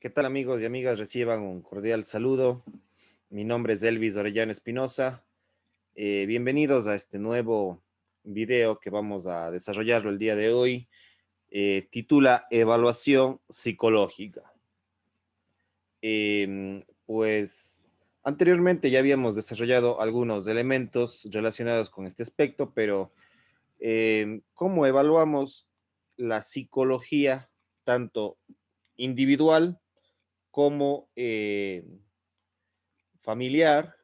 ¿Qué tal amigos y amigas? Reciban un cordial saludo. Mi nombre es Elvis Orellana Espinosa. Bienvenidos a este nuevo video que vamos a desarrollarlo el día de hoy. Titula Evaluación Psicológica. Pues anteriormente ya habíamos desarrollado algunos elementos relacionados con este aspecto, pero ¿cómo evaluamos la psicología tanto individual como familiar,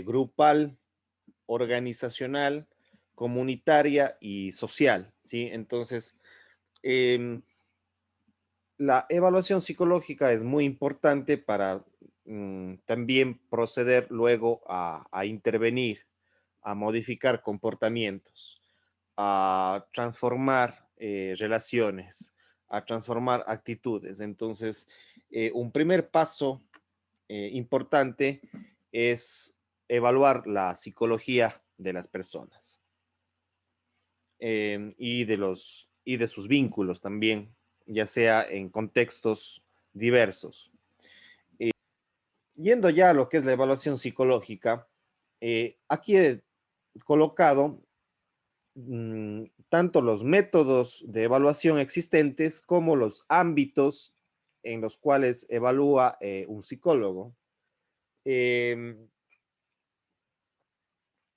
grupal, organizacional, comunitaria y social, ¿sí? Entonces, eh, la evaluación psicológica es muy importante para también proceder luego a intervenir, a modificar comportamientos, a transformar relaciones, a transformar actitudes. Entonces, un primer paso importante es evaluar la psicología de las personas y de sus vínculos también, ya sea en contextos diversos. Yendo ya a lo que es la evaluación psicológica, aquí he colocado tanto los métodos de evaluación existentes como los ámbitos en los cuales evalúa un psicólogo. Eh,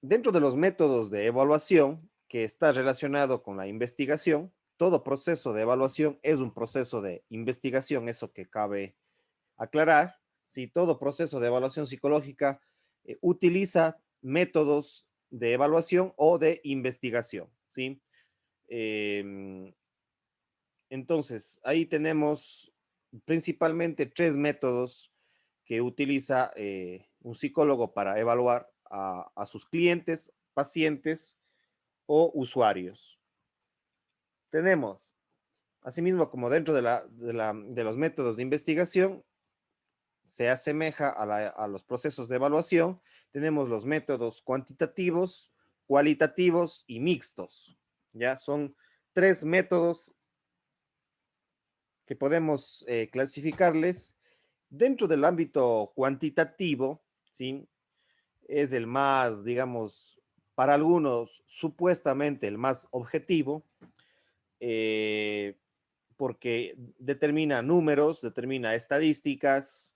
Dentro de los métodos de evaluación que está relacionado con la investigación, todo proceso de evaluación es un proceso de investigación, eso que cabe aclarar. Si todo proceso de evaluación psicológica utiliza métodos de evaluación o de investigación, ¿sí? Eh, entonces, ahí tenemos principalmente tres métodos que utiliza un psicólogo para evaluar a sus clientes, pacientes o usuarios. Tenemos, asimismo, como dentro de los métodos de investigación, se asemeja a los procesos de evaluación, tenemos los métodos cuantitativos, cualitativos y mixtos. Ya son tres métodos que podemos clasificarles dentro del ámbito cuantitativo, ¿sí? Es el más, digamos, para algunos supuestamente el más objetivo, eh, porque determina números, determina estadísticas,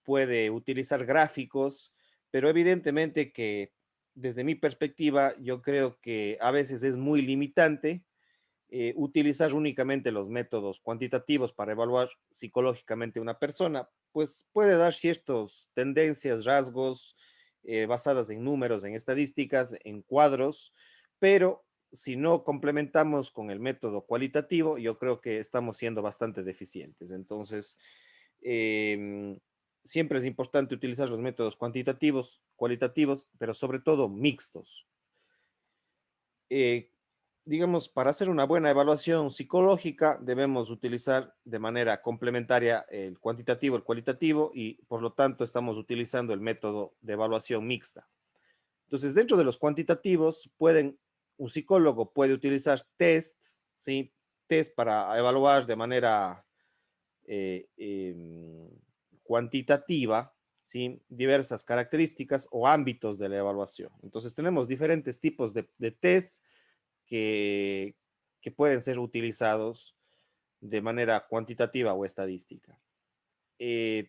puede utilizar gráficos, pero evidentemente que desde mi perspectiva yo creo que a veces es muy limitante utilizar únicamente los métodos cuantitativos para evaluar psicológicamente a una persona, pues puede dar ciertas tendencias, rasgos basadas en números, en estadísticas, en cuadros, pero si no complementamos con el método cualitativo, yo creo que estamos siendo bastante deficientes. Entonces, eh, siempre es importante utilizar los métodos cuantitativos, cualitativos, pero sobre todo mixtos. Eh, digamos, para hacer una buena evaluación psicológica debemos utilizar de manera complementaria el cuantitativo, el cualitativo y por lo tanto estamos utilizando el método de evaluación mixta. Entonces, dentro de los cuantitativos un psicólogo puede utilizar test, ¿sí? Test para evaluar de manera eh, eh, cuantitativa, ¿sí? Diversas características o ámbitos de la evaluación. Entonces, tenemos diferentes tipos de test que, que pueden ser utilizados de manera cuantitativa o estadística.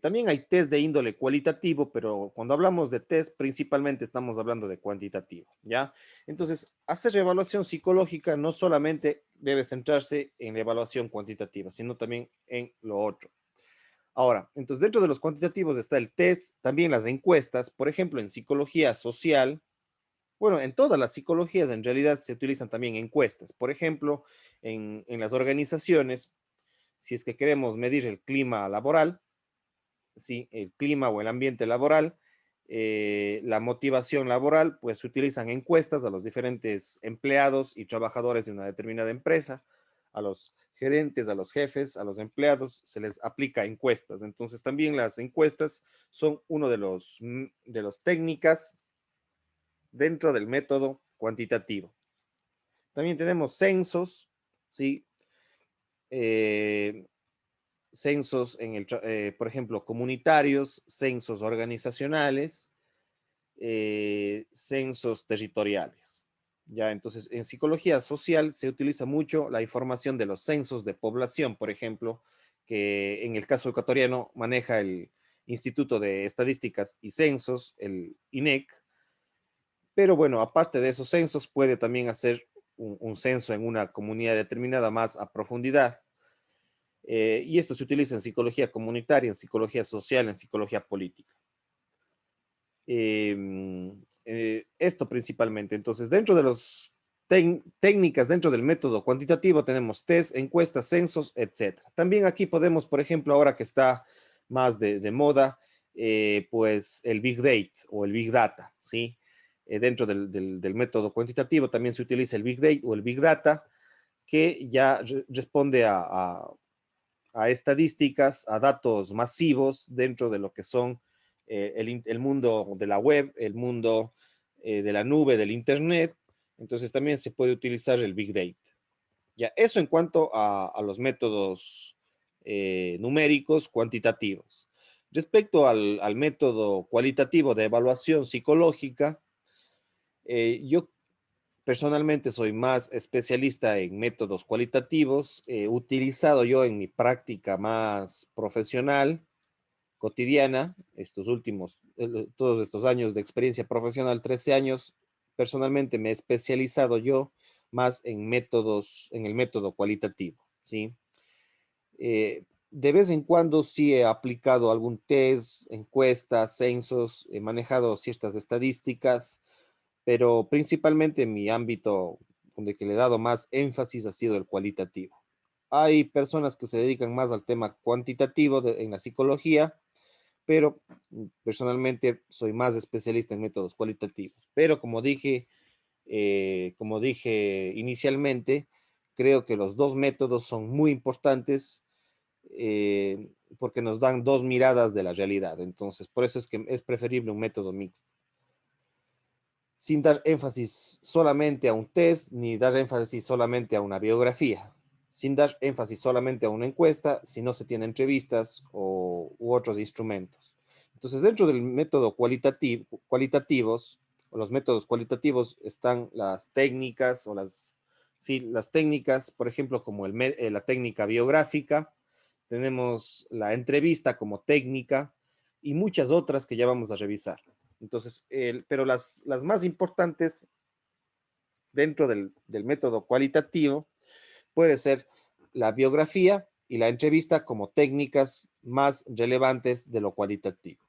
También hay test de índole cualitativo, pero cuando hablamos de test, principalmente estamos hablando de cuantitativo, ¿ya? Entonces, hacer evaluación psicológica no solamente debe centrarse en la evaluación cuantitativa, sino también en lo otro. Ahora, entonces dentro de los cuantitativos está el test, también las encuestas, por ejemplo, en psicología social, bueno, en todas las psicologías en realidad se utilizan también encuestas. Por ejemplo, en las organizaciones, si es que queremos medir el clima laboral, ¿sí? El clima o el ambiente laboral, la motivación laboral, pues se utilizan encuestas a los diferentes empleados y trabajadores de una determinada empresa, a los gerentes, a los jefes, a los empleados, se les aplica encuestas. Entonces también las encuestas son uno de los técnicas dentro del método cuantitativo. También tenemos censos, ¿sí? Eh, censos, por ejemplo, comunitarios, censos organizacionales, censos territoriales. Ya, entonces, en psicología social se utiliza mucho la información de los censos de población, por ejemplo, que en el caso ecuatoriano maneja el Instituto de Estadísticas y Censos, el INEC, pero bueno, aparte de esos censos, puede también hacer un censo en una comunidad determinada más a profundidad. Y esto se utiliza en psicología comunitaria, en psicología social, en psicología política. Esto principalmente. Entonces, dentro de las técnicas, dentro del método cuantitativo, tenemos test, encuestas, censos, etc. También aquí podemos, por ejemplo, ahora que está más de moda, pues el Big Data o el Big Data, ¿sí? Dentro del método cuantitativo también se utiliza el Big Data o el Big Data, que ya responde a estadísticas, a datos masivos dentro de lo que son el mundo de la web, el mundo de la nube, del Internet. Entonces también se puede utilizar el Big Data. Ya, eso en cuanto a los métodos numéricos cuantitativos. Respecto al método cualitativo de evaluación psicológica, yo personalmente soy más especialista en métodos cualitativos, utilizado yo en mi práctica más profesional, cotidiana, todos estos años de experiencia profesional, 13 años, personalmente me he especializado yo más en el método cualitativo, ¿sí? De vez en cuando sí he aplicado algún test, encuestas, censos, he manejado ciertas estadísticas, pero principalmente mi ámbito donde que le he dado más énfasis ha sido el cualitativo. Hay personas que se dedican más al tema cuantitativo en la psicología, pero personalmente soy más especialista en métodos cualitativos. Pero como dije inicialmente, creo que los dos métodos son muy importantes porque nos dan dos miradas de la realidad. Entonces, por eso es que es preferible un método mixto, sin dar énfasis solamente a un test, ni dar énfasis solamente a una biografía, sin dar énfasis solamente a una encuesta, si no se tiene entrevistas u otros instrumentos. Entonces, dentro del método cualitativos, o los métodos cualitativos están las técnicas sí, las técnicas, por ejemplo, como la técnica biográfica, tenemos la entrevista como técnica y muchas otras que ya vamos a revisar. Entonces, pero las más importantes dentro del método cualitativo puede ser la biografía y la entrevista como técnicas más relevantes de lo cualitativo.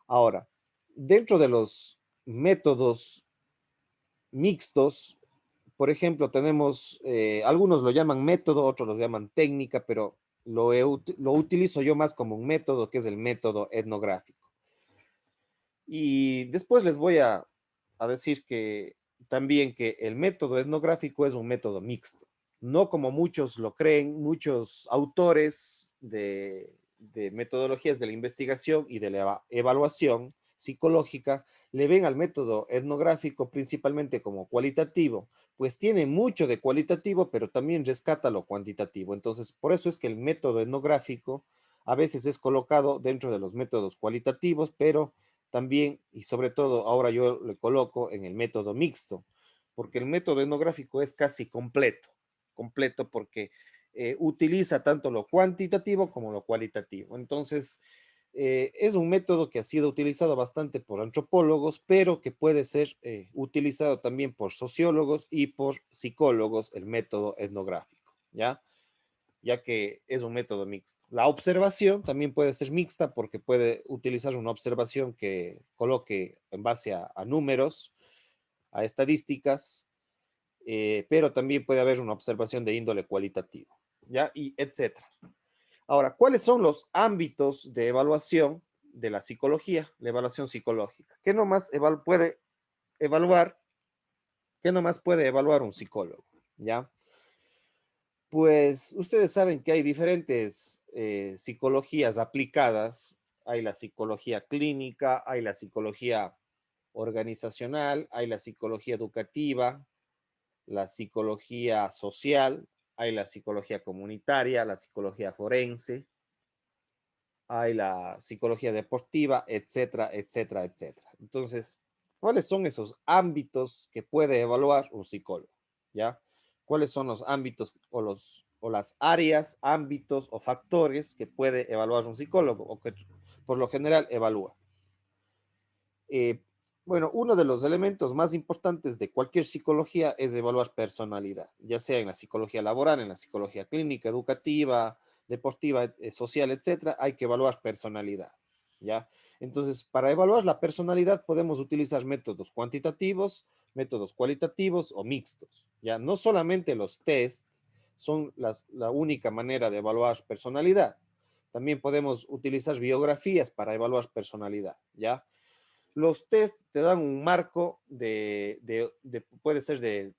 Ahora, dentro de los métodos mixtos, por ejemplo, tenemos, algunos lo llaman método, otros lo llaman técnica, pero lo utilizo yo más como un método, que es el método etnográfico. Y después les voy a decir que también que el método etnográfico es un método mixto, no como muchos lo creen, muchos autores de metodologías de la investigación y de la evaluación psicológica le ven al método etnográfico principalmente como cualitativo, pues tiene mucho de cualitativo, pero también rescata lo cuantitativo. Entonces, por eso es que el método etnográfico a veces es colocado dentro de los métodos cualitativos, pero también y sobre todo ahora yo le coloco en el método mixto, porque el método etnográfico es casi completo porque utiliza tanto lo cuantitativo como lo cualitativo. Entonces, es un método que ha sido utilizado bastante por antropólogos, pero que puede ser utilizado también por sociólogos y por psicólogos, el método etnográfico, ¿ya? Ya que es un método mixto. La observación también puede ser mixta porque puede utilizar una observación que coloque en base a números, a estadísticas, pero también puede haber una observación de índole cualitativo, ¿ya? Y etcétera. Ahora, ¿cuáles son los ámbitos de evaluación de la psicología, la evaluación psicológica? ¿Qué nomás puede evaluar? ¿Qué nomás puede evaluar un psicólogo? ¿Ya? Pues ustedes saben que hay diferentes psicologías aplicadas. Hay la psicología clínica, hay la psicología organizacional, hay la psicología educativa, la psicología social, hay la psicología comunitaria, la psicología forense. hay la psicología deportiva, etcétera, etcétera, etcétera. Entonces, ¿cuáles son esos ámbitos que puede evaluar un psicólogo? ¿Ya? ¿Cuáles son los ámbitos o las áreas, ámbitos o factores que puede evaluar un psicólogo o que por lo general evalúa? Eh, bueno, uno de los elementos más importantes de cualquier psicología es evaluar personalidad, ya sea en la psicología laboral, en la psicología clínica, educativa, deportiva, social, etcétera, hay que evaluar personalidad, ¿ya? Entonces, para evaluar la personalidad podemos utilizar métodos cuantitativos, métodos cualitativos o mixtos, ¿ya? No solamente los test son la única manera de evaluar personalidad, también podemos utilizar biografías para evaluar personalidad, ¿ya? Los test te dan un marco puede ser de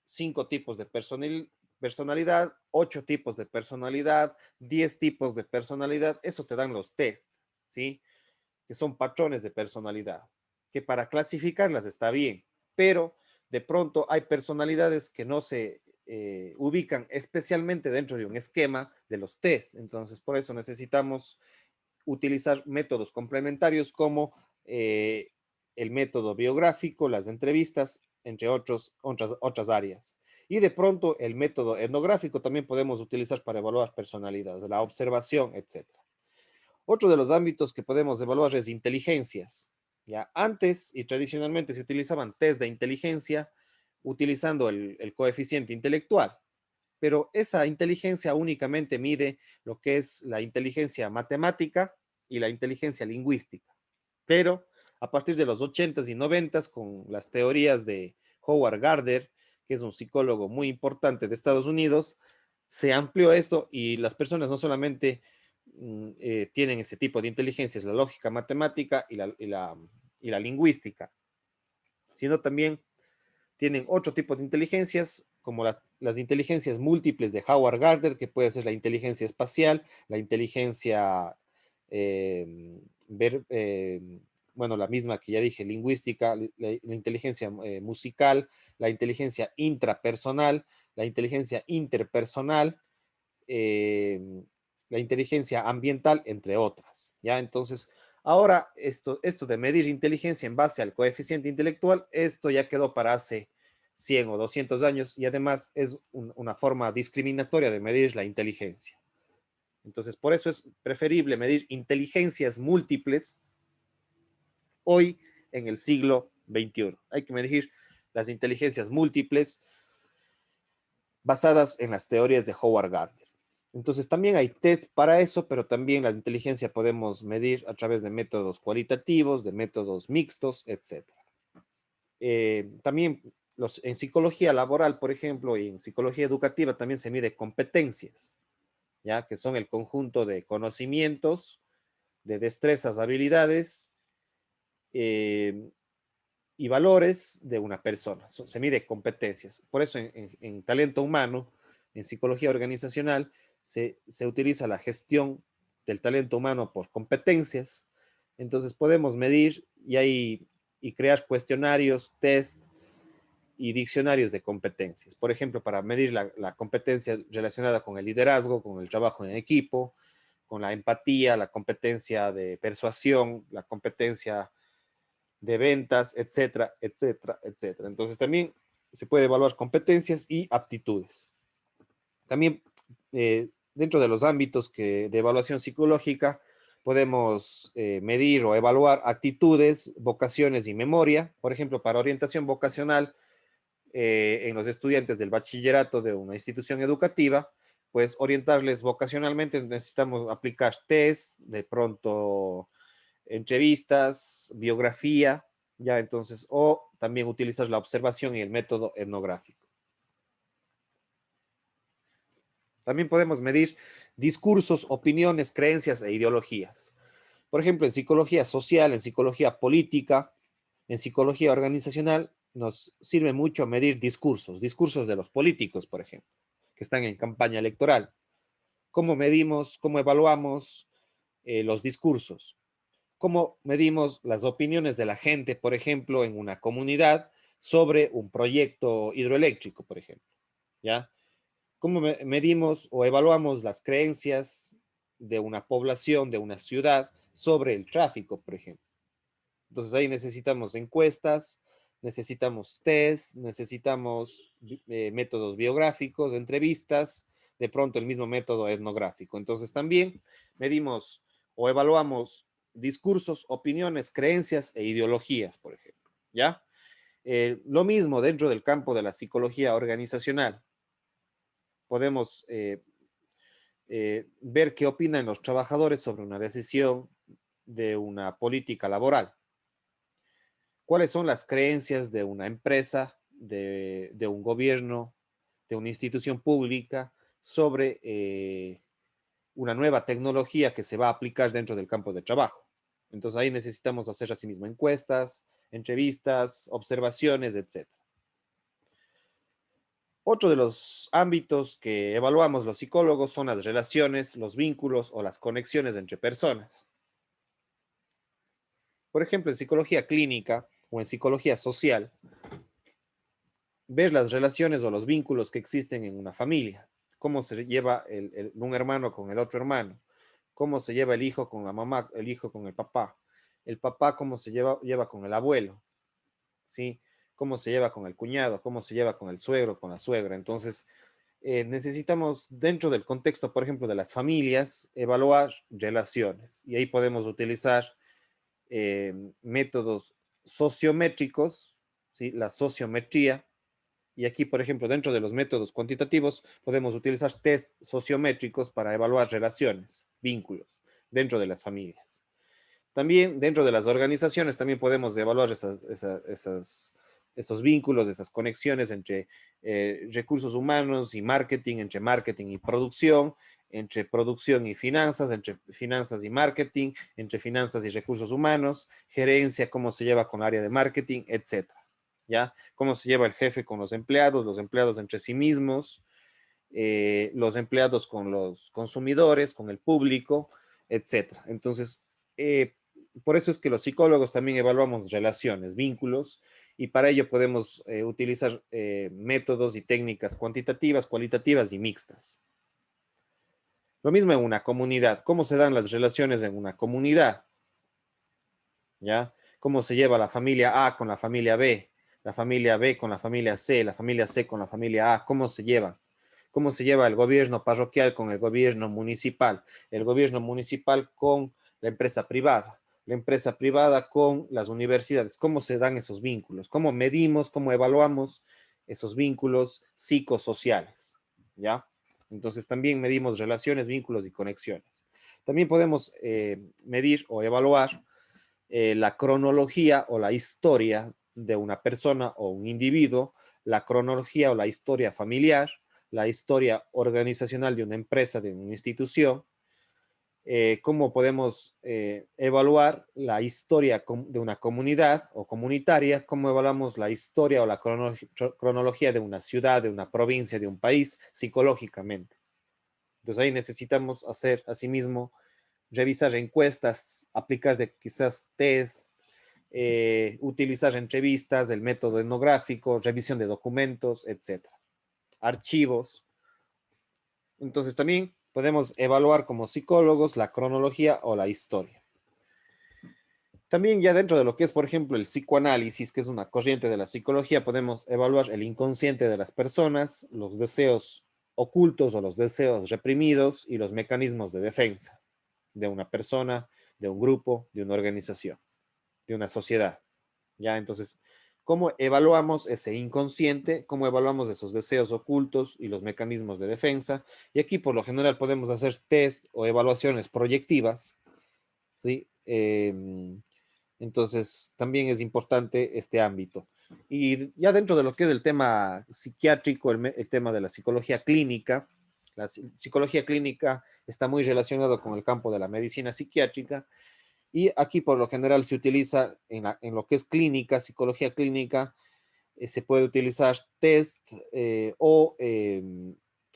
5 tipos de personalidad, 8 tipos de personalidad, 10 tipos de personalidad. Eso te dan los test, ¿sí? Que son patrones de personalidad, que para clasificarlas está bien, pero de pronto hay personalidades que no se ubican especialmente dentro de un esquema de los test. Entonces, por eso necesitamos utilizar métodos complementarios como eh, el método biográfico, las entrevistas, entre otras áreas. Y de pronto el método etnográfico también podemos utilizar para evaluar personalidades, la observación, etcétera. Otro de los ámbitos que podemos evaluar es inteligencias. Ya antes y tradicionalmente se utilizaban test de inteligencia utilizando el coeficiente intelectual, pero esa inteligencia únicamente mide lo que es la inteligencia matemática y la inteligencia lingüística. Pero a partir de los 80s y 90s, con las teorías de Howard Gardner, que es un psicólogo muy importante de Estados Unidos, se amplió esto y las personas no solamente tienen ese tipo de inteligencias, la lógica matemática y la lingüística, sino también tienen otro tipo de inteligencias, como las inteligencias múltiples de Howard Gardner, que puede ser la inteligencia espacial, la inteligencia, ver, bueno, la misma que ya dije, lingüística, la inteligencia musical, la inteligencia intrapersonal, la inteligencia interpersonal, eh, la inteligencia ambiental, entre otras. ¿Ya? Entonces, ahora esto de medir inteligencia en base al coeficiente intelectual, esto ya quedó para hace 100 o 200 años y además es una forma discriminatoria de medir la inteligencia. Entonces, por eso es preferible medir inteligencias múltiples hoy en el siglo XXI. Hay que medir las inteligencias múltiples basadas en las teorías de Howard Gardner. Entonces también hay test para eso, pero también la inteligencia podemos medir a través de métodos cualitativos, de métodos mixtos, etc. También en psicología laboral, por ejemplo, y en psicología educativa también se mide competencias, ¿ya? Que son el conjunto de conocimientos, de destrezas, habilidades y valores de una persona. Se mide competencias. Por eso en talento humano, en psicología organizacional, se utiliza la gestión del talento humano por competencias. Entonces podemos medir y crear cuestionarios, test y diccionarios de competencias. Por ejemplo, para medir la competencia relacionada con el liderazgo, con el trabajo en equipo, con la empatía, la competencia de persuasión, la competencia de ventas, etcétera, etcétera, etcétera. Entonces también se puede evaluar competencias y aptitudes. También dentro de los ámbitos de evaluación psicológica podemos medir o evaluar actitudes, vocaciones y memoria. Por ejemplo, para orientación vocacional en los estudiantes del bachillerato de una institución educativa, pues orientarles vocacionalmente necesitamos aplicar test, de pronto entrevistas, biografía, ya entonces, o también utilizas la observación y el método etnográfico. También podemos medir discursos, opiniones, creencias e ideologías. Por ejemplo, en psicología social, en psicología política, en psicología organizacional, nos sirve mucho medir discursos de los políticos, por ejemplo, que están en campaña electoral. ¿Cómo medimos, cómo evaluamos los discursos? ¿Cómo medimos las opiniones de la gente, por ejemplo, en una comunidad sobre un proyecto hidroeléctrico, por ejemplo? ¿Ya? ¿Cómo medimos o evaluamos las creencias de una población, de una ciudad, sobre el tráfico, por ejemplo. Entonces ahí necesitamos encuestas, necesitamos test, necesitamos métodos biográficos, entrevistas, de pronto el mismo método etnográfico. Entonces también medimos o evaluamos discursos, opiniones, creencias e ideologías, por ejemplo. ¿Ya? Lo mismo dentro del campo de la psicología organizacional. Podemos ver qué opinan los trabajadores sobre una decisión de una política laboral. ¿Cuáles son las creencias de una empresa, de un gobierno, de una institución pública sobre una nueva tecnología que se va a aplicar dentro del campo de trabajo? Entonces ahí necesitamos hacer asimismo encuestas, entrevistas, observaciones, etc. Otro de los ámbitos que evaluamos los psicólogos son las relaciones, los vínculos o las conexiones entre personas. Por ejemplo, en psicología clínica o en psicología social, ver las relaciones o los vínculos que existen en una familia, cómo se lleva un hermano con el otro hermano, cómo se lleva el hijo con la mamá, el hijo con el papá cómo se lleva con el abuelo, ¿sí? Cómo se lleva con el cuñado, cómo se lleva con el suegro, con la suegra. Entonces, necesitamos dentro del contexto, por ejemplo, de las familias, evaluar relaciones y ahí podemos utilizar métodos sociométricos, ¿sí? La sociometría. Y aquí, por ejemplo, dentro de los métodos cuantitativos, podemos utilizar test sociométricos para evaluar relaciones, vínculos dentro de las familias. También dentro de las organizaciones también podemos evaluar esos vínculos, esas conexiones entre recursos humanos y marketing, entre marketing y producción, entre producción y finanzas, entre finanzas y marketing, entre finanzas y recursos humanos, gerencia, cómo se lleva con el área de marketing, etcétera. ¿Ya? Cómo se lleva el jefe con los empleados entre sí mismos, los empleados con los consumidores, con el público, etcétera. Entonces, por eso es que los psicólogos también evaluamos relaciones, vínculos, y para ello podemos utilizar métodos y técnicas cuantitativas, cualitativas y mixtas. Lo mismo en una comunidad. ¿Cómo se dan las relaciones en una comunidad? ¿Ya? ¿Cómo se lleva la familia A con la familia B? La familia B con la familia C, la familia C con la familia A. ¿Cómo se llevan? ¿Cómo se lleva el gobierno parroquial con el gobierno municipal? El gobierno municipal con la empresa privada, la empresa privada con las universidades. ¿Cómo se dan esos vínculos? ¿Cómo medimos, cómo evaluamos esos vínculos psicosociales? ¿Ya? Entonces también medimos relaciones, vínculos y conexiones. También podemos medir o evaluar la cronología o la historia de una persona o un individuo, la cronología o la historia familiar, la historia organizacional de una empresa, de una institución, cómo podemos evaluar la historia de una comunidad o comunitaria, cómo evaluamos la historia o la cronología de una ciudad, de una provincia, de un país, psicológicamente. Entonces ahí necesitamos hacer asimismo, revisar encuestas, aplicar de quizás test, utilizar entrevistas, el método etnográfico, revisión de documentos, etcétera. Archivos. Entonces también podemos evaluar como psicólogos la cronología o la historia. También ya dentro de lo que es, por ejemplo, el psicoanálisis, que es una corriente de la psicología, podemos evaluar el inconsciente de las personas, los deseos ocultos o los deseos reprimidos y los mecanismos de defensa de una persona, de un grupo, de una organización, de una sociedad. ¿Ya? Entonces, ¿cómo evaluamos ese inconsciente? ¿Cómo evaluamos esos deseos ocultos y los mecanismos de defensa? Y aquí, por lo general, podemos hacer test o evaluaciones proyectivas, ¿sí? Entonces, también es importante este ámbito. Y ya dentro de lo que es el tema psiquiátrico, el tema de la psicología clínica, la psicología clínica está muy relacionado con el campo de la medicina psiquiátrica y aquí por lo general se utiliza en lo que es clínica, psicología clínica, se puede utilizar test o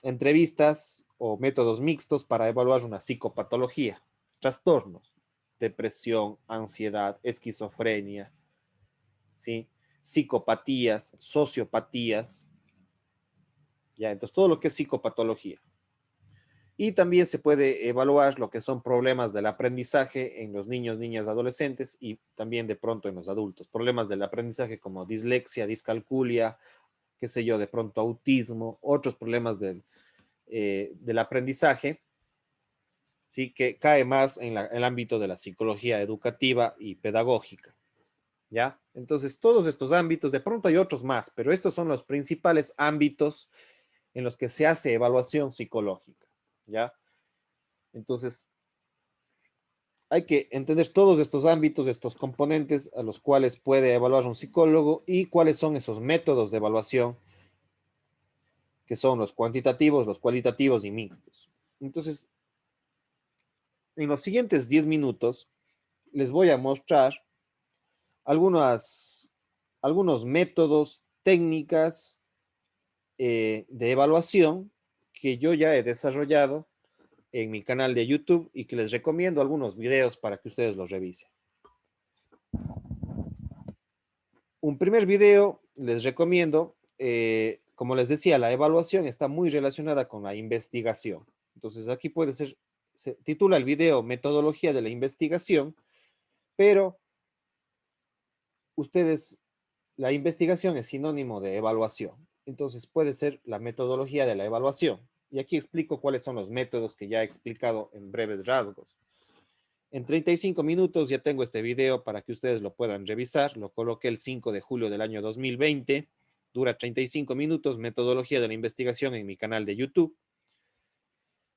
entrevistas o métodos mixtos para evaluar una psicopatología, trastornos, depresión, ansiedad, esquizofrenia, ¿sí? Psicopatías, sociopatías, ya, entonces todo lo que es psicopatología. Y también se puede evaluar lo que son problemas del aprendizaje en los niños, niñas, adolescentes y también de pronto en los adultos. Problemas del aprendizaje como dislexia, discalculia, qué sé yo, de pronto autismo, otros problemas del aprendizaje, ¿sí? Que cae más en el ámbito de la psicología educativa y pedagógica, ¿ya? Entonces, todos estos ámbitos, de pronto hay otros más, pero estos son los principales ámbitos en los que se hace evaluación psicológica, ¿ya? Entonces, hay que entender todos estos ámbitos, estos componentes a los cuales puede evaluar un psicólogo y cuáles son esos métodos de evaluación que son los cuantitativos, los cualitativos y mixtos. Entonces, en los siguientes 10 minutos les voy a mostrar algunos métodos, técnicas de evaluación que yo ya he desarrollado en mi canal de YouTube y que les recomiendo algunos videos para que ustedes los revisen. Un primer video les recomiendo, como les decía, la evaluación está muy relacionada con la investigación. Entonces aquí puede ser, se titula el video Metodología de la investigación, pero ustedes, la investigación es sinónimo de evaluación. Entonces puede ser la metodología de la evaluación. Y aquí explico cuáles son los métodos que ya he explicado en breves rasgos. En 35 minutos ya tengo este video para que ustedes lo puedan revisar. Lo coloqué el 5 de julio del año 2020. Dura 35 minutos, metodología de la investigación en mi canal de YouTube.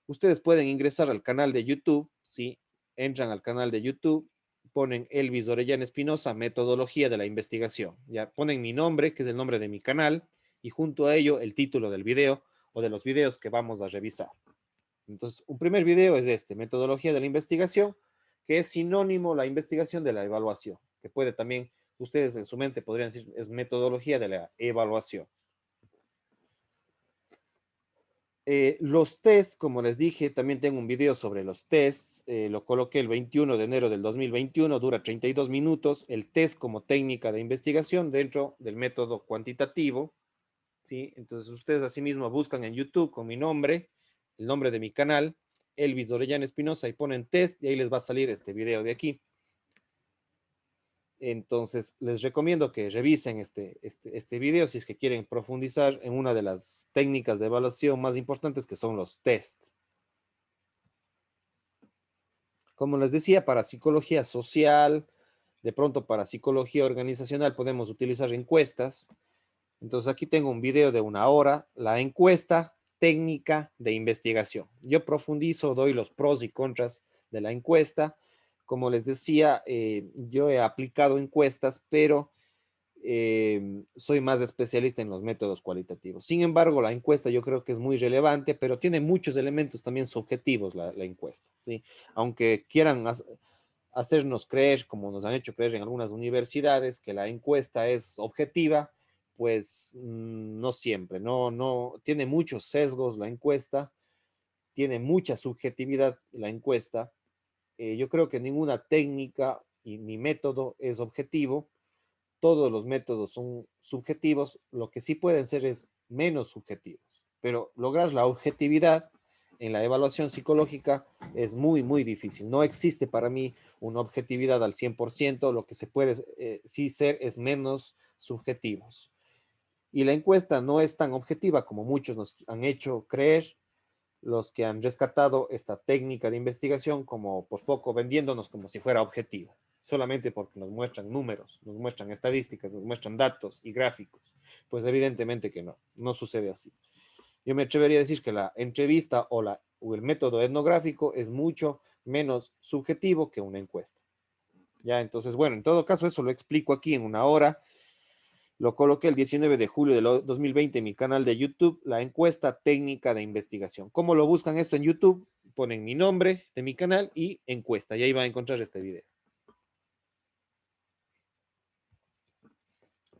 Ustedes pueden ingresar al canal de YouTube, ¿sí? Entran al canal de YouTube, ponen Elvis Orellana Espinosa, metodología de la investigación. Ya ponen mi nombre, que es el nombre de mi canal, y junto a ello el título del video o de los videos que vamos a revisar. Entonces, un primer video es este, metodología de la investigación, que es sinónimo la investigación de la evaluación, que puede también, ustedes en su mente podrían decir, es metodología de la evaluación. Los tests, como les dije, también tengo un video sobre los tests, lo coloqué el 21 de enero del 2021, dura 32 minutos, el test como técnica de investigación dentro del método cuantitativo, ¿sí? Entonces ustedes asimismo buscan en YouTube con mi nombre, el nombre de mi canal, Elvis Orellana Espinosa, y ponen test y ahí les va a salir este video de aquí. Entonces, les recomiendo que revisen este video si es que quieren profundizar en una de las técnicas de evaluación más importantes que son los test. Como les decía, para psicología social, de pronto para psicología organizacional podemos utilizar encuestas. Entonces aquí tengo un video de 1 hora, la encuesta técnica de investigación. Yo profundizo, doy los pros y contras de la encuesta. Como les decía, yo he aplicado encuestas, pero soy más especialista en los métodos cualitativos. Sin embargo, la encuesta yo creo que es muy relevante, pero tiene muchos elementos también subjetivos la encuesta, ¿sí? Aunque quieran hacernos creer, como nos han hecho creer en algunas universidades, que la encuesta es objetiva, pues no siempre, no, tiene muchos sesgos la encuesta, tiene mucha subjetividad la encuesta. Yo creo que ninguna técnica ni método es objetivo, todos los métodos son subjetivos, lo que sí pueden ser es menos subjetivos, pero lograr la objetividad en la evaluación psicológica es muy, muy difícil. No existe para mí una objetividad al 100%, lo que se puede sí ser es menos subjetivos. Y la encuesta no es tan objetiva como muchos nos han hecho creer, los que han rescatado esta técnica de investigación como por poco vendiéndonos como si fuera objetivo, solamente porque nos muestran números, nos muestran estadísticas, nos muestran datos y gráficos. Pues evidentemente que no sucede así. Yo me atrevería a decir que la entrevista o el método etnográfico es mucho menos subjetivo que una encuesta. Ya, entonces, bueno, en todo caso, eso lo explico aquí en 1 hora. Lo coloqué el 19 de julio de 2020 en mi canal de YouTube, la encuesta técnica de investigación. ¿Cómo lo buscan esto en YouTube? Ponen mi nombre de mi canal y encuesta, y ahí van a encontrar este video.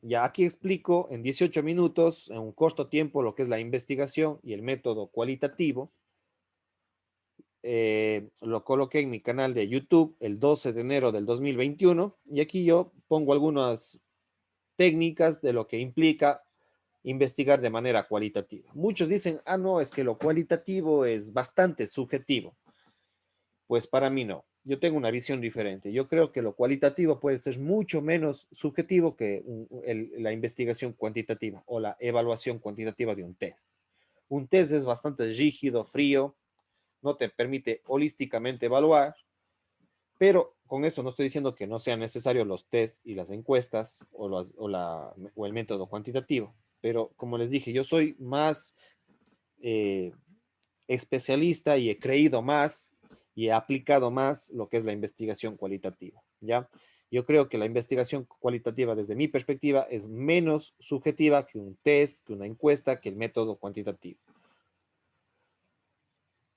Ya aquí explico en 18 minutos, en un corto tiempo, lo que es la investigación y el método cualitativo. Lo coloqué en mi canal de YouTube el 12 de enero del 2021 y aquí yo pongo algunas técnicas de lo que implica investigar de manera cualitativa. Muchos dicen, ah, no, es que lo cualitativo es bastante subjetivo. Pues para mí no. Yo tengo una visión diferente. Yo creo que lo cualitativo puede ser mucho menos subjetivo que la investigación cuantitativa o la evaluación cuantitativa de un test. Un test es bastante rígido, frío, no te permite holísticamente evaluar, pero con eso no estoy diciendo que no sean necesarios los tests y las encuestas o el método cuantitativo. Pero como les dije, yo soy más eh, especialista y he creído más y he aplicado más lo que es la investigación cualitativa, ¿ya? Yo creo que la investigación cualitativa, desde mi perspectiva, es menos subjetiva que un test, que una encuesta, que el método cuantitativo.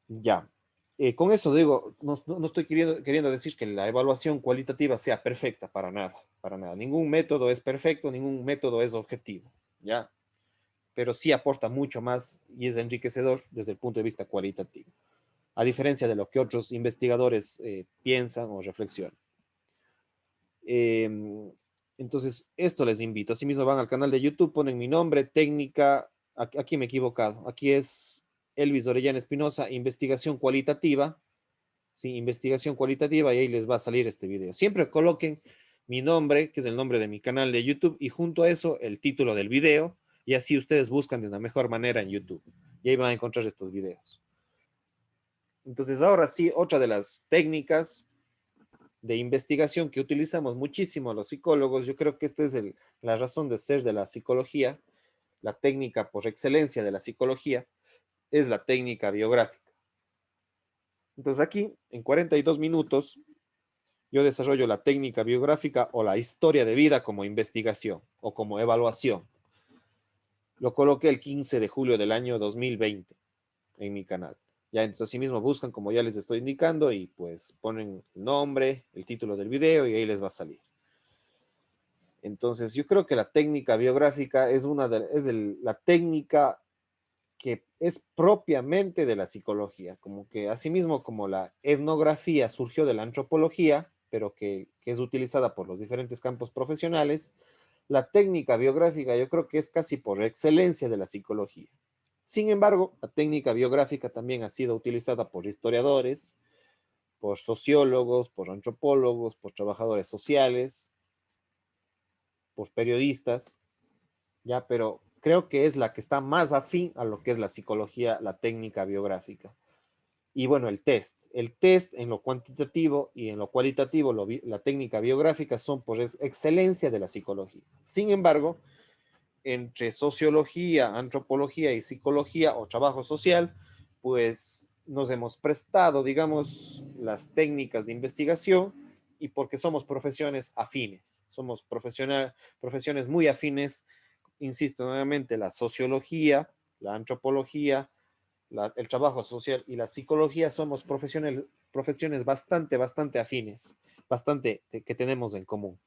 Ya. Con eso digo, no estoy queriendo decir que la evaluación cualitativa sea perfecta, para nada, para nada. Ningún método es perfecto, ningún método es objetivo, ¿ya? Pero sí aporta mucho más y es enriquecedor desde el punto de vista cualitativo, a diferencia de lo que otros investigadores piensan o reflexionan. Eh, entonces, esto les invito. Asimismo, van al canal de YouTube, ponen mi nombre, técnica, aquí me he equivocado, aquí es Elvis Orellana Espinosa, investigación cualitativa, sí, investigación cualitativa, y ahí les va a salir este video. Siempre coloquen mi nombre, que es el nombre de mi canal de YouTube, y junto a eso el título del video, y así ustedes buscan de una mejor manera en YouTube, y ahí van a encontrar estos videos. Entonces, ahora sí, otra de las técnicas de investigación que utilizamos muchísimo los psicólogos, yo creo que esta es la razón de ser de la psicología, la técnica por excelencia de la psicología, es la técnica biográfica. Entonces aquí, en 42 minutos, yo desarrollo la técnica biográfica o la historia de vida como investigación o como evaluación. Lo coloqué el 15 de julio del año 2020 en mi canal. Ya, entonces así mismo buscan como ya les estoy indicando y pues ponen el nombre, el título del video y ahí les va a salir. Entonces yo creo que la técnica biográfica es la técnica que es propiamente de la psicología, como que asimismo como la etnografía surgió de la antropología, pero que es utilizada por los diferentes campos profesionales, la técnica biográfica yo creo que es casi por excelencia de la psicología. Sin embargo, la técnica biográfica también ha sido utilizada por historiadores, por sociólogos, por antropólogos, por trabajadores sociales, por periodistas, ya, pero creo que es la que está más afín a lo que es la psicología, la técnica biográfica. Y bueno, el test en lo cuantitativo y en lo cualitativo, la técnica biográfica son por excelencia de la psicología. Sin embargo, entre sociología, antropología y psicología o trabajo social, pues nos hemos prestado, digamos, las técnicas de investigación y porque somos profesiones afines, somos profesiones muy afines, insisto nuevamente, la sociología, la antropología, el trabajo social y la psicología somos profesiones bastante afines, bastante que tenemos en común.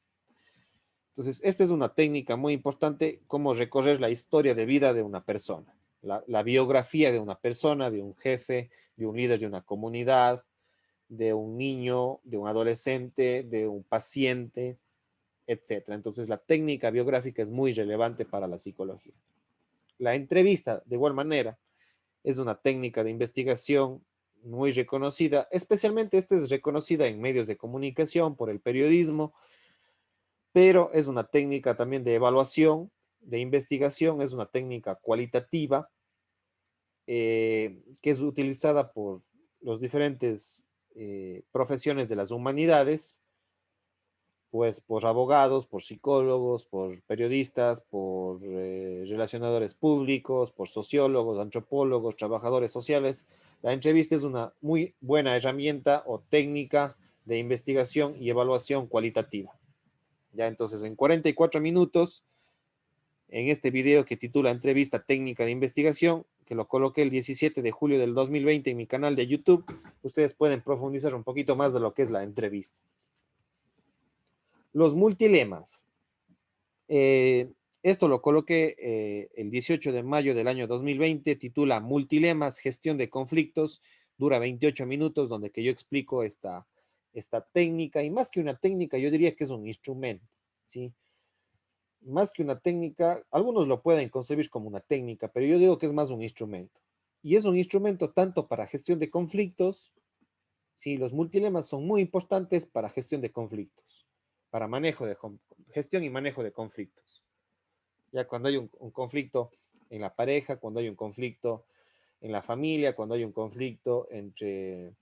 Entonces, esta es una técnica muy importante, cómo recorrer la historia de vida de una persona, la biografía de una persona, de un jefe, de un líder de una comunidad, de un niño, de un adolescente, de un paciente, etcétera. Entonces, la técnica biográfica es muy relevante para la psicología. La entrevista, de igual manera, es una técnica de investigación muy reconocida, especialmente esta es reconocida en medios de comunicación por el periodismo, pero es una técnica también de evaluación, de investigación, es una técnica cualitativa que es utilizada por los diferentes profesiones de las humanidades, pues por abogados, por psicólogos, por periodistas, por relacionadores públicos, por sociólogos, antropólogos, trabajadores sociales. La entrevista es una muy buena herramienta o técnica de investigación y evaluación cualitativa. Ya entonces en 44 minutos, en este video que titula Entrevista Técnica de Investigación, que lo coloqué el 17 de julio del 2020 en mi canal de YouTube, ustedes pueden profundizar un poquito más de lo que es la entrevista. Los multilemas. Esto lo coloqué el 18 de mayo del año 2020, titula Multilemas, gestión de conflictos, dura 28 minutos, donde que yo explico esta técnica, y más que una técnica, yo diría que es un instrumento, ¿sí? más que una técnica, algunos lo pueden concebir como una técnica, pero yo digo que es más un instrumento. Y es un instrumento tanto para gestión de conflictos, sí, los multilemas son muy importantes para gestión de conflictos, para gestión y manejo de conflictos. Ya cuando hay un conflicto en la pareja, cuando hay un conflicto en la familia, cuando hay un conflicto entre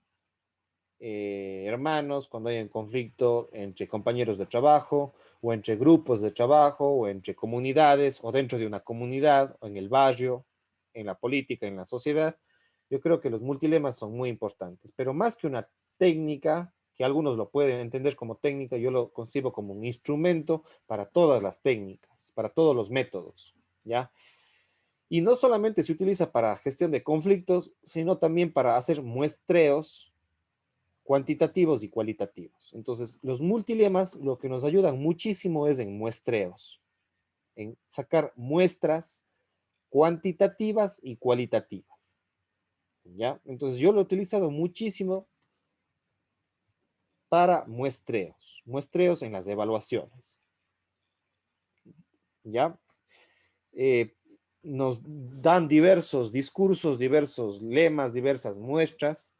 hermanos, cuando hay un conflicto entre compañeros de trabajo, o entre grupos de trabajo, o entre comunidades, o dentro de una comunidad, o en el barrio, en la política, en la sociedad, yo creo que los multilemas son muy importantes, pero más que una técnica, que algunos lo pueden entender como técnica, yo lo concibo como un instrumento para todas las técnicas, para todos los métodos, ¿ya? Y no solamente se utiliza para gestión de conflictos, sino también para hacer muestreos cuantitativos y cualitativos. Entonces, los multilemas lo que nos ayudan muchísimo es en muestreos, en sacar muestras cuantitativas y cualitativas. ¿Ya? Entonces, yo lo he utilizado muchísimo para muestreos en las evaluaciones. ¿Ya? Eh, Nos dan diversos discursos, diversos lemas, diversas muestras.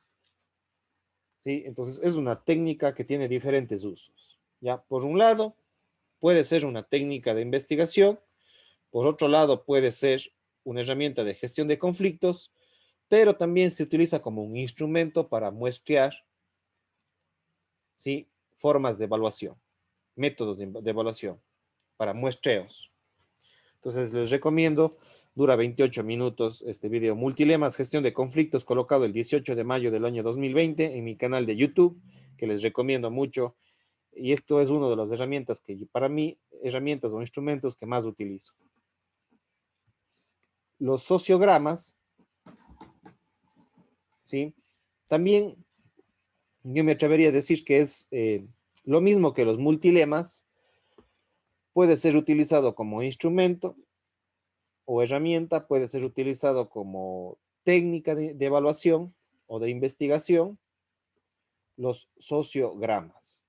¿Sí? Entonces, es una técnica que tiene diferentes usos. ¿Ya? Por un lado, puede ser una técnica de investigación, por otro lado puede ser una herramienta de gestión de conflictos, pero también se utiliza como un instrumento para muestrear, ¿sí? Formas de evaluación, métodos de evaluación, para muestreos. Entonces les recomiendo, dura 28 minutos este video, Multilemas, gestión de conflictos, colocado el 18 de mayo del año 2020 en mi canal de YouTube, que les recomiendo mucho. Y esto es una de las herramientas que para mí, herramientas o instrumentos que más utilizo. Los sociogramas, ¿sí? También yo me atrevería a decir que es lo mismo que los multilemas, puede ser utilizado como instrumento o herramienta, puede ser utilizado como técnica de evaluación o de investigación, los sociogramas,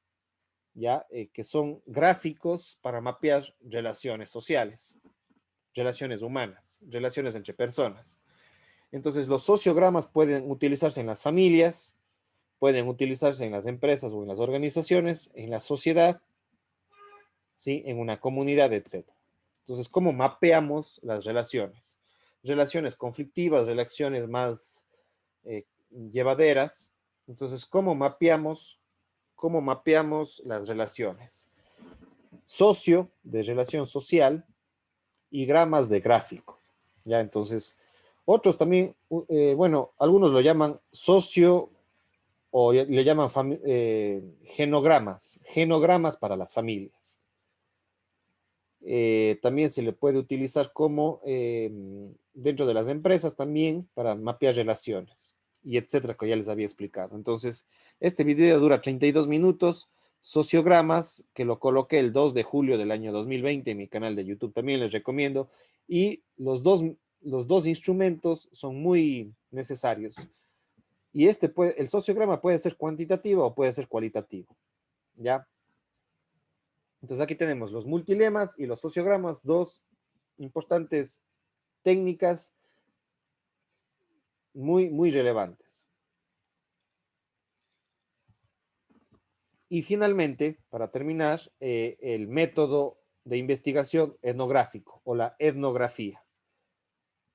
¿ya? Que son gráficos para mapear relaciones sociales, relaciones humanas, relaciones entre personas. Entonces, los sociogramas pueden utilizarse en las familias, pueden utilizarse en las empresas o en las organizaciones, en la sociedad, ¿sí? En una comunidad, etc. Entonces, ¿cómo mapeamos las relaciones? Relaciones conflictivas, relaciones más llevaderas. Entonces, ¿cómo mapeamos las relaciones? Socio, de relación social, y gramas de gráfico. ¿Ya? Entonces, otros también, bueno, algunos lo llaman socio o le llaman genogramas para las familias. También se le puede utilizar como dentro de las empresas también para mapear relaciones y etcétera, que ya les había explicado. Entonces, este video dura 32 minutos, sociogramas, que lo coloqué el 2 de julio del año 2020 en mi canal de YouTube, también les recomiendo, y los dos instrumentos son muy necesarios. Y el sociograma puede ser cuantitativo o puede ser cualitativo, ¿ya? Entonces aquí tenemos los multilemas y los sociogramas, dos importantes técnicas muy, muy relevantes. Y finalmente, para terminar, el método de investigación etnográfico o la etnografía.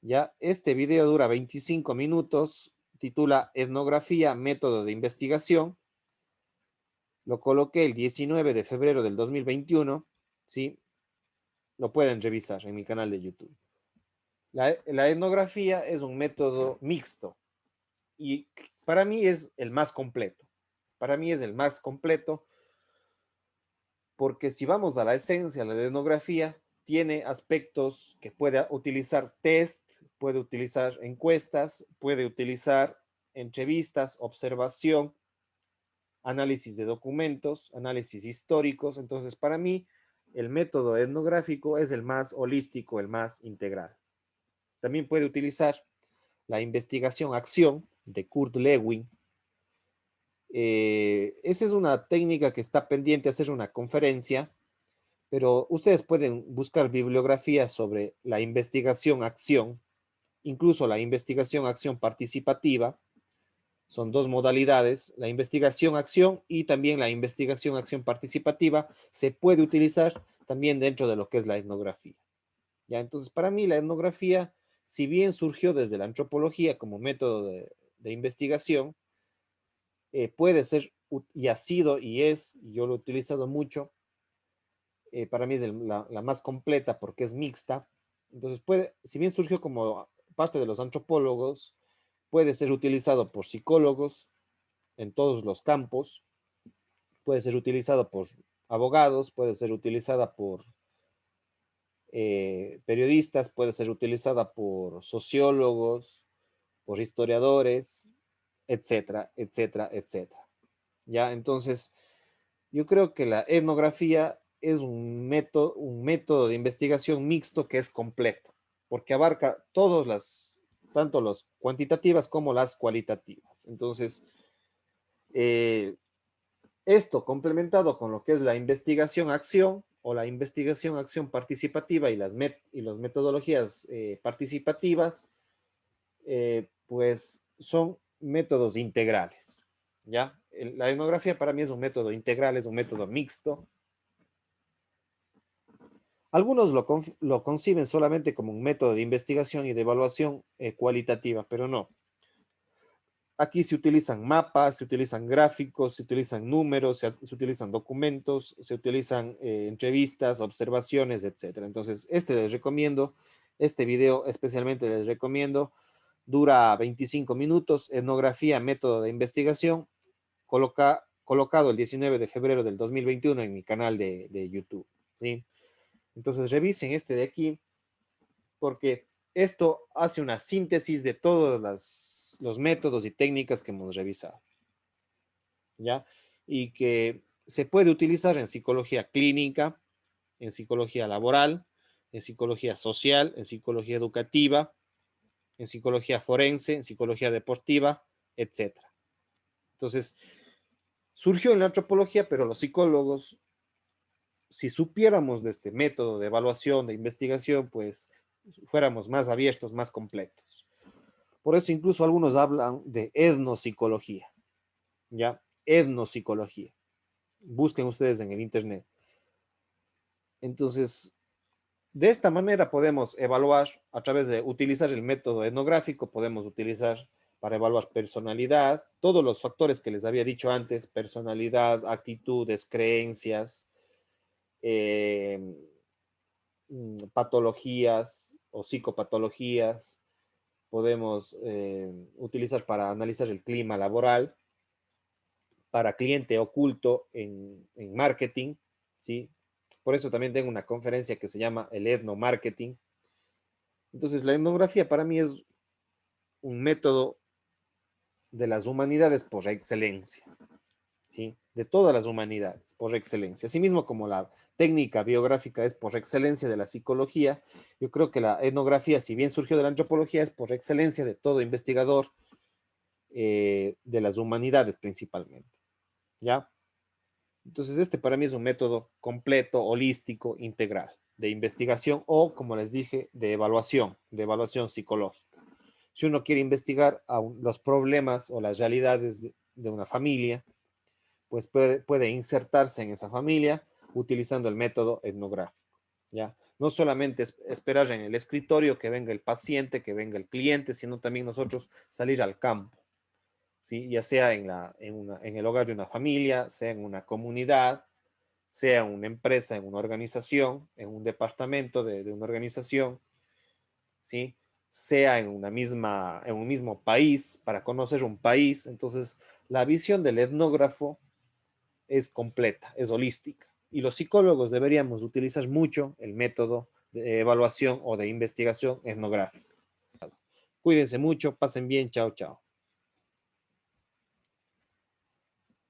Ya, este video dura 25 minutos, titula Etnografía, método de investigación. Lo coloqué el 19 de febrero del 2021, ¿sí? Lo pueden revisar en mi canal de YouTube. La etnografía es un método mixto y para mí es el más completo. Para mí es el más completo porque si vamos a la esencia, la etnografía tiene aspectos que puede utilizar test, puede utilizar encuestas, puede utilizar entrevistas, observación, análisis de documentos, análisis históricos. Entonces, para mí, el método etnográfico es el más holístico, el más integral. También puede utilizar la investigación-acción de Kurt Lewin. Esa es una técnica que está pendiente de hacer una conferencia, pero ustedes pueden buscar bibliografía sobre la investigación-acción, incluso la investigación-acción participativa. Son dos modalidades, la investigación-acción y también la investigación-acción participativa se puede utilizar también dentro de lo que es la etnografía. ¿Ya? Entonces, para mí la etnografía, si bien surgió desde la antropología como método de investigación, puede ser y ha sido y es, y yo lo he utilizado mucho, para mí es la más completa porque es mixta. Entonces, puede, si bien surgió como parte de los antropólogos, puede ser utilizado por psicólogos en todos los campos, puede ser utilizado por abogados, puede ser utilizada por periodistas, puede ser utilizada por sociólogos, por historiadores, etcétera, etcétera, etcétera. ¿Ya? Entonces, yo creo que la etnografía es un método de investigación mixto que es completo, porque abarca todas tanto las cuantitativas como las cualitativas. Entonces, eh, esto complementado con lo que es la investigación-acción o la investigación-acción participativa y las metodologías participativas, pues son métodos integrales, ¿ya? La etnografía para mí es un método integral, es un método mixto. Algunos lo conciben solamente como un método de investigación y de evaluación cualitativa, pero no. Aquí se utilizan mapas, se utilizan gráficos, se utilizan números, se utilizan documentos, se utilizan entrevistas, observaciones, etc. Entonces, les recomiendo, este video especialmente les recomiendo, dura 25 minutos, etnografía, método de investigación, colocado el 19 de febrero del 2021 en mi canal de YouTube, ¿sí? Entonces, revisen este de aquí, porque esto hace una síntesis de todos los métodos y técnicas que hemos revisado, ¿ya? Y que se puede utilizar en psicología clínica, en psicología laboral, en psicología social, en psicología educativa, en psicología forense, en psicología deportiva, etc. Entonces, surgió en la antropología, pero los psicólogos, si supiéramos de este método de evaluación, de investigación, pues fuéramos más abiertos, más completos. Por eso incluso algunos hablan de etnopsicología, ¿ya? Etnopsicología. Busquen ustedes en el internet. Entonces, de esta manera podemos evaluar a través de utilizar el método etnográfico, podemos utilizar para evaluar personalidad, todos los factores que les había dicho antes, personalidad, actitudes, creencias, eh, patologías o psicopatologías, podemos utilizar para analizar el clima laboral, para cliente oculto en marketing, ¿sí? Por eso también tengo una conferencia que se llama el etnomarketing. Entonces, la etnografía para mí es un método de las humanidades por excelencia, ¿sí? De todas las humanidades por excelencia. Asimismo, como la técnica biográfica es por excelencia de la psicología, yo creo que la etnografía, si bien surgió de la antropología, es por excelencia de todo investigador de las humanidades principalmente, ¿ya? Entonces, este para mí es un método completo, holístico, integral, de investigación o, como les dije, de evaluación psicológica. Si uno quiere investigar los problemas o las realidades de una familia, pues puede insertarse en esa familia utilizando el método etnográfico, ¿ya? No solamente esperar en el escritorio que venga el paciente, que venga el cliente, sino también nosotros salir al campo, ¿sí? Ya sea en el hogar de una familia, sea en una comunidad, sea en una empresa, en una organización, en un departamento de una organización, ¿sí? Sea en en un mismo país, para conocer un país. Entonces, la visión del etnógrafo es completa, es holística. Y los psicólogos deberíamos utilizar mucho el método de evaluación o de investigación etnográfica. Cuídense mucho, pasen bien, chao, chao.